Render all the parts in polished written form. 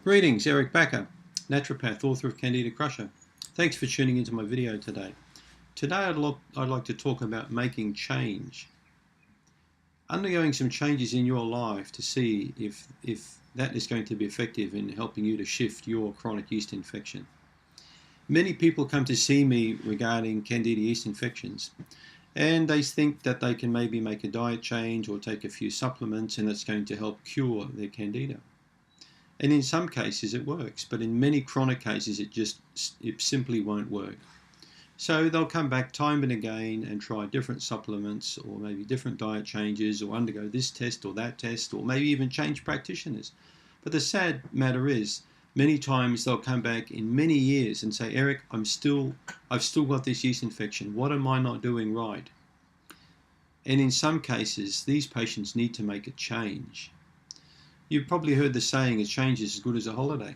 Greetings, Eric Bakker, naturopath, author of Candida Crusher. Thanks for tuning into my video today. Today I'd like to talk about making change. Undergoing some changes in your life to see if that is going to be effective in helping you to shift your chronic yeast infection. Many people come to see me regarding Candida yeast infections, and they think that they can maybe make a diet change or take a few supplements and it's going to help cure their Candida. And in some cases it works, but in many chronic cases it simply won't work. So they'll come back time and again and try different supplements or maybe different diet changes or undergo this test or that test or maybe even change practitioners. But the sad matter is, many times they'll come back in many years and say, Eric, I've still got this yeast infection. What am I not doing right? And in some cases, these patients need to make a change. You've probably heard the saying, a change is as good as a holiday.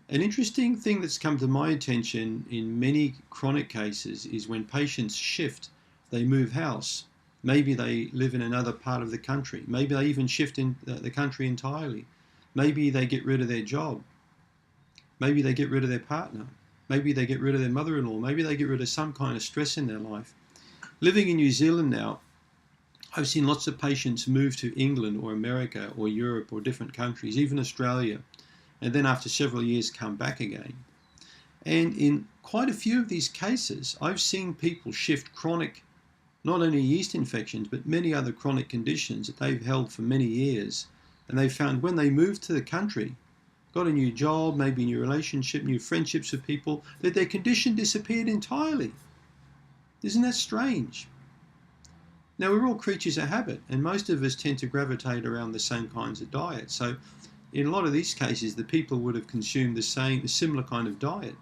An interesting thing that's come to my attention in many chronic cases is when patients shift, they move house. Maybe they live in another part of the country. Maybe they even shift in the country entirely. Maybe they get rid of their job. Maybe they get rid of their partner. Maybe they get rid of their mother-in-law. Maybe they get rid of some kind of stress in their life. Living in New Zealand now, I've seen lots of patients move to England or America or Europe or different countries, even Australia, and then after several years come back again. And in quite a few of these cases, I've seen people shift chronic, not only yeast infections, but many other chronic conditions that they've held for many years. And they found when they moved to the country, got a new job, maybe a new relationship, new friendships with people, that their condition disappeared entirely. Isn't that strange? Now, we're all creatures of habit, and most of us tend to gravitate around the same kinds of diet. So in a lot of these cases, the people would have consumed a similar kind of diet.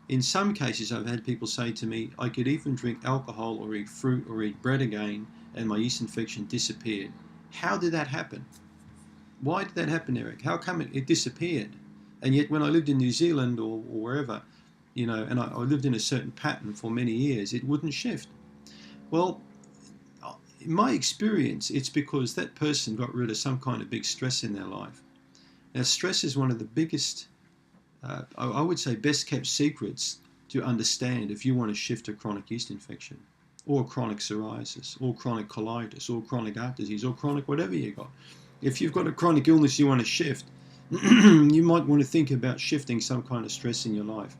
In some cases, I've had people say to me, I could even drink alcohol or eat fruit or eat bread again, and my yeast infection disappeared. How did that happen? Why did that happen, Eric? How come it disappeared? And yet when I lived in New Zealand or wherever, and I lived in a certain pattern for many years, it wouldn't shift. Well, in my experience, it's because that person got rid of some kind of big stress in their life. Now, stress is one of the biggest, I would say, best kept secrets to understand if you want to shift a chronic yeast infection, or chronic psoriasis, or chronic colitis, or chronic heart disease, or chronic whatever you got. If you've got a chronic illness you want to shift, you might want to think about shifting some kind of stress in your life.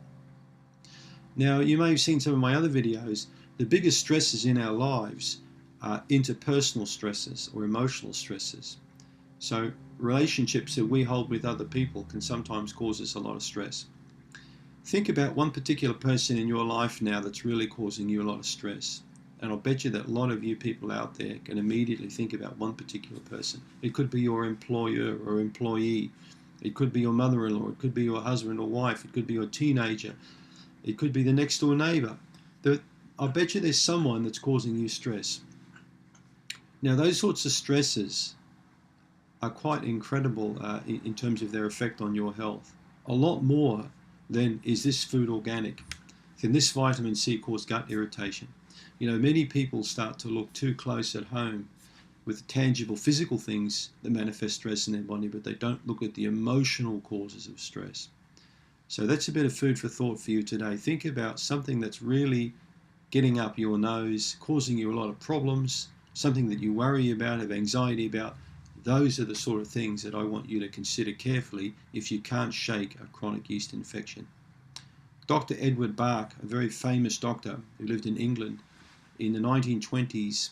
Now, you may have seen some of my other videos. The biggest stresses in our lives are interpersonal stresses or emotional stresses. So relationships that we hold with other people can sometimes cause us a lot of stress. Think about one particular person in your life now that's really causing you a lot of stress. And I'll bet you that a lot of you people out there can immediately think about one particular person. It could be your employer or employee. It could be your mother-in-law. It could be your husband or wife. It could be your teenager. It could be the next door neighbor. I'll bet you there's someone that's causing you stress. Now, those sorts of stresses are quite incredible in terms of their effect on your health. A lot more than, is this food organic? Can this vitamin C cause gut irritation? Many people start to look too close at home with tangible physical things that manifest stress in their body, but they don't look at the emotional causes of stress. So that's a bit of food for thought for you today. Think about something that's really getting up your nose, causing you a lot of problems, something that you worry about, have anxiety about. Those are the sort of things that I want you to consider carefully if you can't shake a chronic yeast infection. Dr. Edward Bakker, a very famous doctor who lived in England in the 1920s,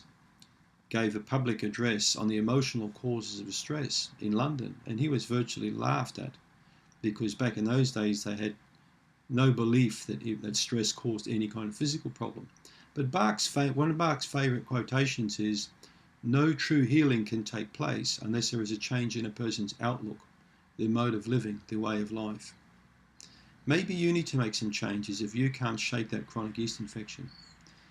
gave a public address on the emotional causes of stress in London, and he was virtually laughed at because back in those days they had no belief that stress caused any kind of physical problem. But one of Bakker's favourite quotations is, no true healing can take place unless there is a change in a person's outlook, their mode of living, their way of life. Maybe you need to make some changes if you can't shake that chronic yeast infection.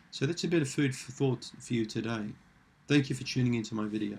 So that's a bit of food for thought for you today. Thank you for tuning into my video.